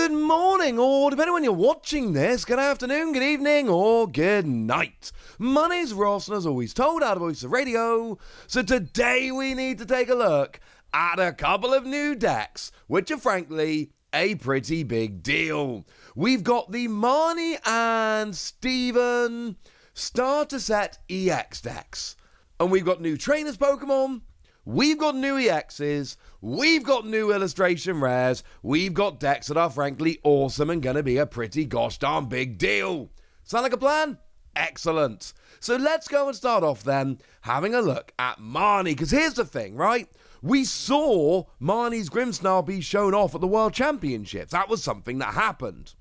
Good morning, or depending on when you're watching this, good afternoon, good evening, or good night. My name's Ross, and as always told, out of Voice of Radio. So today we need to take a look at a couple of new decks, which are frankly a pretty big deal. We've got the Marnie and Steven Starter Set EX decks. And we've got new Trainers Pokemon, we've got new EXs, we've got new illustration rares, we've got decks that are frankly awesome and gonna be a pretty gosh darn big deal. Sound like a plan? Excellent. So let's go and start off then having a look at Marnie, because here's the thing, right? We saw Marnie's Grimmsnarl be shown off at the World Championships. That was something that happened.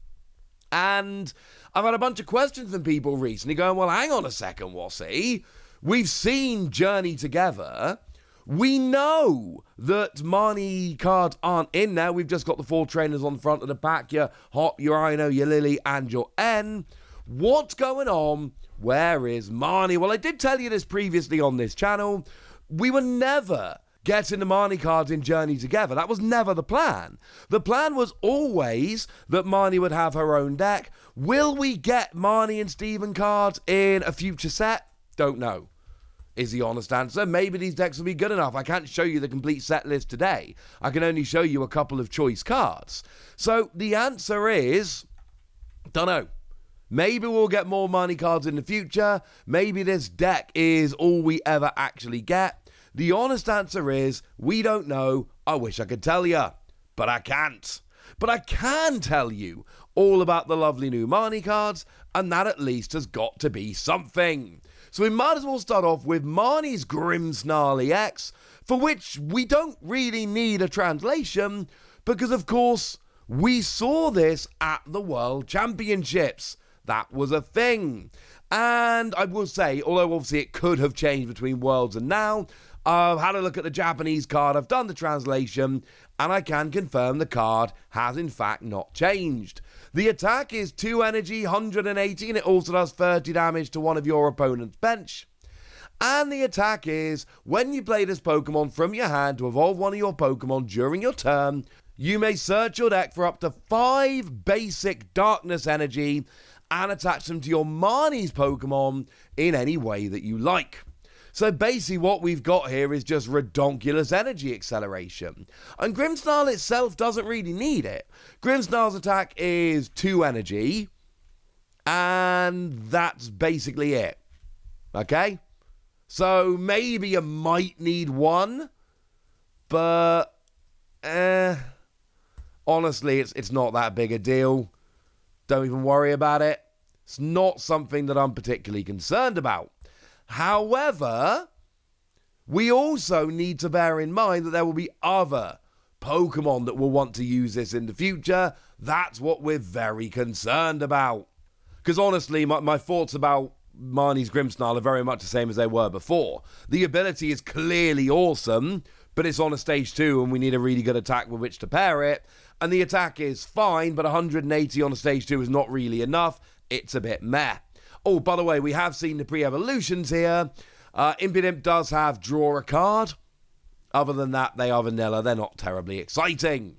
And I've had a bunch of questions from people recently going, well, hang on a second, Wassy. We've seen Journey together. We know that Marnie cards aren't in there. We've just got the 4 trainers on the front of the pack. Your Hop, your Ino, your Lily, and your N. What's going on? Where is Marnie? Well, I did tell you this previously on this channel. We were never getting the Marnie cards in Journey together. That was never the plan. The plan was always that Marnie would have her own deck. Will we get Marnie and Steven cards in a future set? Don't know, is the honest answer. Maybe these decks will be good enough. I can't show you the complete set list today. I can only show you a couple of choice cards. So the answer is, don't know. Maybe we'll get more Marnie cards in the future. Maybe this deck is all we ever actually get. The honest answer is, we don't know. I wish I could tell you, but I can't. But I can tell you all about the lovely new Marnie cards, and that at least has got to be something. So we might as well start off with Marnie's Grimmsnarl EX, for which we don't really need a translation, because of course, we saw this at the World Championships. That was a thing. And I will say, although obviously it could have changed between Worlds and now, I've had a look at the Japanese card, I've done the translation, and I can confirm the card has in fact not changed. The attack is 2 energy, 180, and it also does 30 damage to one of your opponent's bench. And the attack is, when you play this Pokemon from your hand to evolve one of your Pokemon during your turn, you may search your deck for up to 5 basic darkness energy and attach them to your Marnie's Pokemon in any way that you like. So basically what we've got here is just redonkulous energy acceleration. And Grimmsnarl itself doesn't really need it. Grimmsnarl's attack is 2 energy, and that's basically it. Okay? So maybe you might need 1, but honestly, it's not that big a deal. Don't even worry about it. It's not something that I'm particularly concerned about. However, we also need to bear in mind that there will be other Pokemon that will want to use this in the future. That's what we're very concerned about. Because honestly, my thoughts about Marnie's Grimmsnarl are very much the same as they were before. The ability is clearly awesome, but it's on a stage 2 and we need a really good attack with which to pair it. And the attack is fine, but 180 on a stage 2 is not really enough. It's a bit meh. Oh, by the way, we have seen the pre-evolutions here. Impidimp does have draw a card. Other than that, they are vanilla. They're not terribly exciting.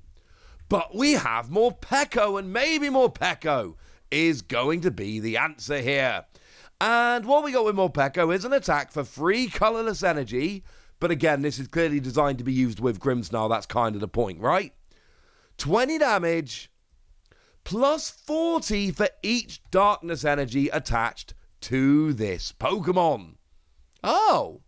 But we have Morpeko, and maybe Morpeko is going to be the answer here. And what we got with Morpeko is an attack for 3 colorless energy. But again, this is clearly designed to be used with Grimmsnarl. That's kind of the point, right? 20 damage, plus 40 for each darkness energy attached to this Pokemon. Oh.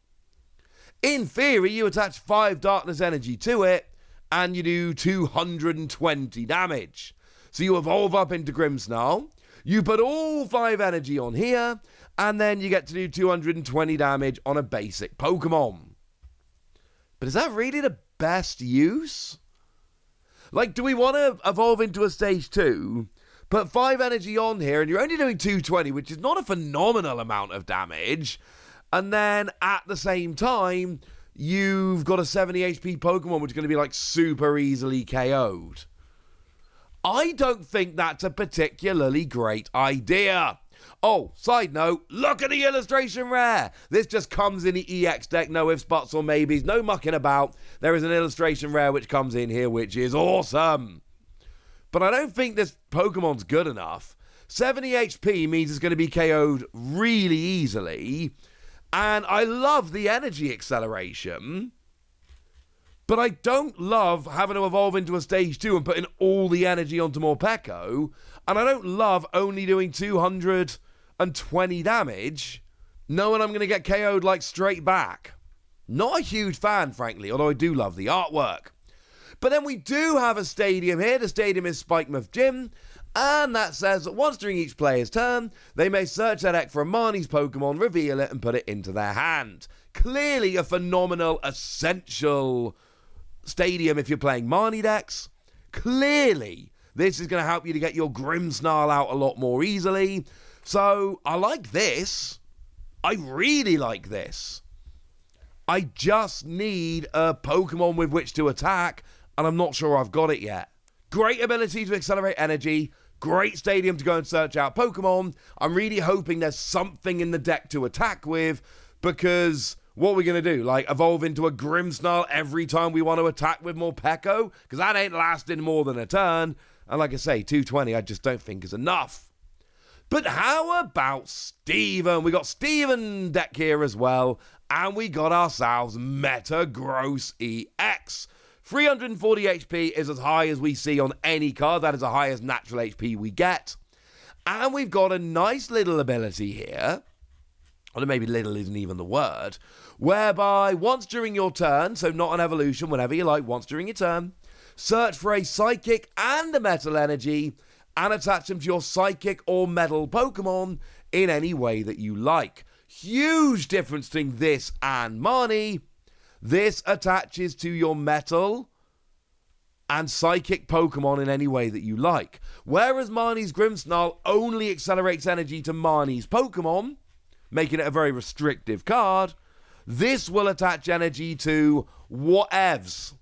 In theory, you attach 5 darkness energy to it, and you do 220 damage. So you evolve up into Grimmsnarl, you put all 5 energy on here, and then you get to do 220 damage on a basic Pokemon. But is that really the best use? Like, do we want to evolve into a stage 2, put 5 energy on here, and you're only doing 220, which is not a phenomenal amount of damage, and then at the same time, you've got a 70 HP Pokemon, which is going to be, like, super easily KO'd. I don't think that's a particularly great idea. Oh, side note, look at the illustration rare. This just comes in the EX deck, no ifs, buts, or maybes, no mucking about. There is an illustration rare which comes in here, which is awesome. but I don't think this Pokemon's good enough. 70 HP means it's going to be KO'd really easily, and I love the energy acceleration, but I don't love having to evolve into a stage 2 and putting all the energy onto Morpeko, and I don't love only doing 220 damage, knowing I'm going to get KO'd like straight back. Not a huge fan, frankly, although I do love the artwork. But then we do have a stadium here. The stadium is Spikemuth Gym, and that says that once during each player's turn, they may search their deck for a Marnie's Pokemon, reveal it, and put it into their hand. Clearly a phenomenal, essential stadium if you're playing Marnie decks. Clearly, this is going to help you to get your Grimmsnarl out a lot more easily. So, I like this. I really like this. I just need a Pokemon with which to attack, and I'm not sure I've got it yet. Great ability to accelerate energy, great stadium to go and search out Pokemon. I'm really hoping there's something in the deck to attack with, because what are we going to do? Like, evolve into a Grimmsnarl every time we want to attack with Morpeko? Because that ain't lasting more than a turn. And like I say, 220 I just don't think is enough. But how about Steven? We got Steven deck here as well, and we got ourselves Metagross EX. 340 HP is as high as we see on any card. That is the highest natural HP we get. And we've got a nice little ability here, or maybe little isn't even the word, whereby once during your turn, so not an evolution, whenever you like, once during your turn, search for a Psychic and a Metal Energy, and attach them to your Psychic or Metal Pokemon in any way that you like. Huge difference between this and Marnie. This attaches to your Metal and Psychic Pokemon in any way that you like. Whereas Marnie's Grimmsnarl only accelerates energy to Marnie's Pokemon, making it a very restrictive card, this will attach energy to whatevs.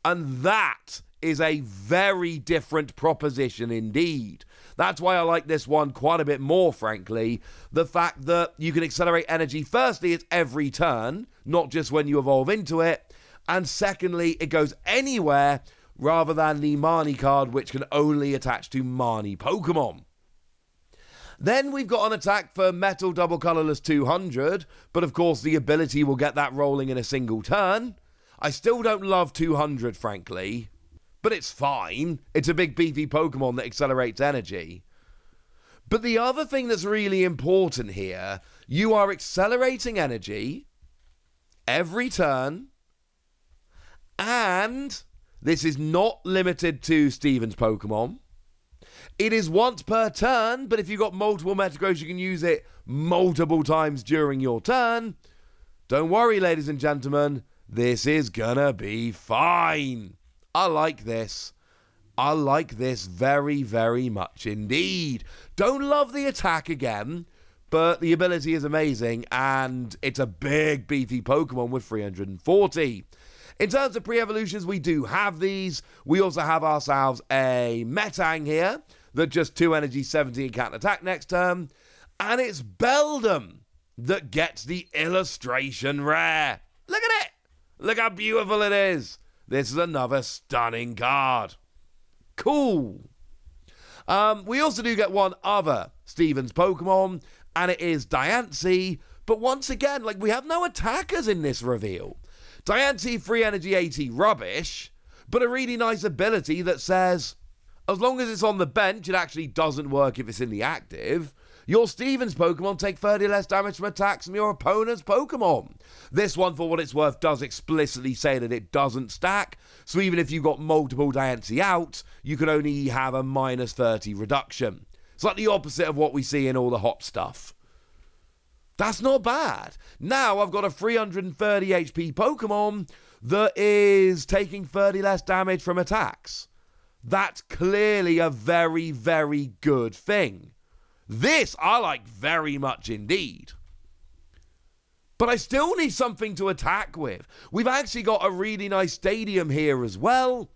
And that is a very different proposition indeed. That's why I like this one quite a bit more, frankly. The fact that you can accelerate energy, firstly, it's every turn, not just when you evolve into it. And secondly, it goes anywhere rather than the Marnie card, which can only attach to Marnie Pokemon. Then we've got an attack for Metal Double Colorless 200, but of course the ability will get that rolling in a single turn. I still don't love 200, frankly, but it's fine. It's a big beefy Pokemon that accelerates energy. But the other thing that's really important here, you are accelerating energy every turn, and this is not limited to Steven's Pokemon. It is once per turn, but if you've got multiple Metagross, you can use it multiple times during your turn. Don't worry, ladies and gentlemen, this is gonna be fine. I like this. I like this very, very much indeed. Don't love the attack again, but the ability is amazing, and it's a big, beefy Pokemon with 340. In terms of pre-evolutions, we do have these. We also have ourselves a Metang here that just 2 energy, 17 can't attack next turn. And it's Beldum that gets the illustration rare. Look at it. Look how beautiful it is. This is another stunning card. Cool. We also do get one other Steven's Pokemon, and it is Diancie. But once again, we have no attackers in this reveal. Diancie, free energy 80, rubbish, but a really nice ability that says, as long as it's on the bench, it actually doesn't work if it's in the active. Your Steven's Pokemon take 30 less damage from attacks from your opponent's Pokemon. This one, for what it's worth, does explicitly say that it doesn't stack, so even if you got multiple Diancie out, you could only have a minus 30 reduction. It's like the opposite of what we see in all the hot stuff. That's not bad. Now I've got a 330 HP Pokemon that is taking 30 less damage from attacks. That's clearly a very, very good thing. This I like very much indeed. But I still need something to attack with. We've actually got a really nice stadium here as well.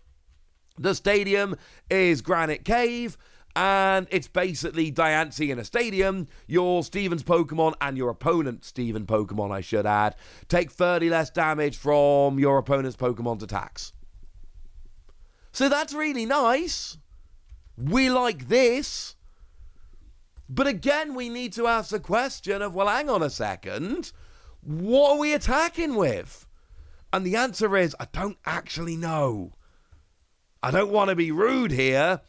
The stadium is Granite Cave, and it's basically Diancie in a stadium. Your Steven's Pokemon and your opponent's Steven Pokemon, I should add, take 30 less damage from your opponent's Pokemon's attacks. So that's really nice. We like this. But again, we need to ask the question of, well, hang on a second. What are we attacking with? And the answer is, I don't actually know. I don't want to be rude here,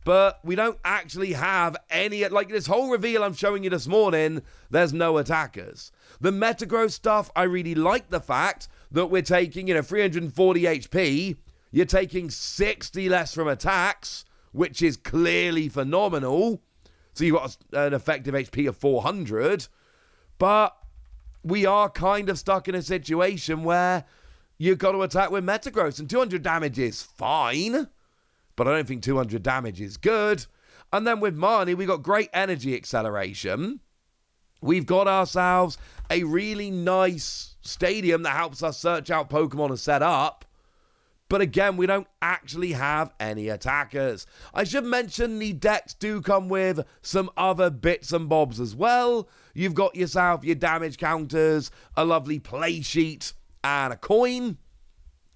but we don't actually have any, like this whole reveal I'm showing you this morning, there's no attackers. The Metagross stuff, I really like the fact that we're taking, 340 HP, you're taking 60 less from attacks, which is clearly phenomenal. So you've got an effective HP of 400, but we are kind of stuck in a situation where you've got to attack with Metagross, and 200 damage is fine, but I don't think 200 damage is good. And then with Marnie, we got great energy acceleration. We've got ourselves a really nice stadium that helps us search out Pokemon and set up. But again, we don't actually have any attackers. I should mention the decks do come with some other bits and bobs as well. You've got yourself your damage counters, a lovely play sheet, and a coin,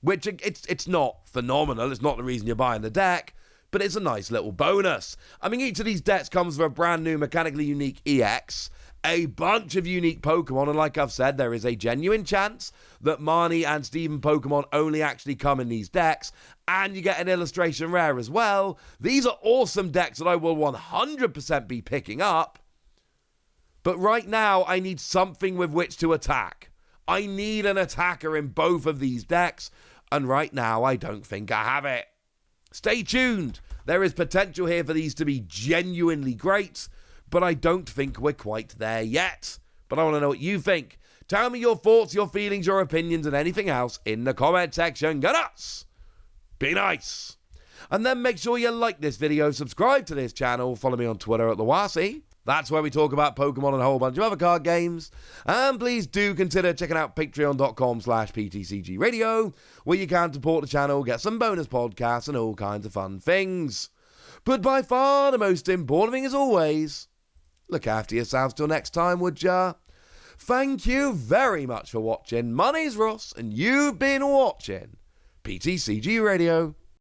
which it's not phenomenal. It's not the reason you're buying the deck, but it's a nice little bonus. I mean, each of these decks comes with a brand new mechanically unique EX, a bunch of unique Pokemon, and like I've said, there is a genuine chance that Marnie and Steven Pokemon only actually come in these decks, and you get an illustration rare as well. These are awesome decks that I will 100% be picking up, but right now I need something with which to attack. I need an attacker in both of these decks, and right now I don't think I have it. Stay tuned. There is potential here for these to be genuinely great, but I don't think we're quite there yet. But I want to know what you think. Tell me your thoughts, your feelings, your opinions, and anything else in the comment section. Go nuts! Be nice! And then make sure you like this video, subscribe to this channel, follow me on Twitter at Diancie. That's where we talk about Pokemon and a whole bunch of other card games. And please do consider checking out patreon.com/PTCG Radio, where you can support the channel, get some bonus podcasts, and all kinds of fun things. But by far the most important thing, as always, look after yourselves till next time, would ya? Thank you very much for watching. My name's Ross, and you've been watching PTCG Radio.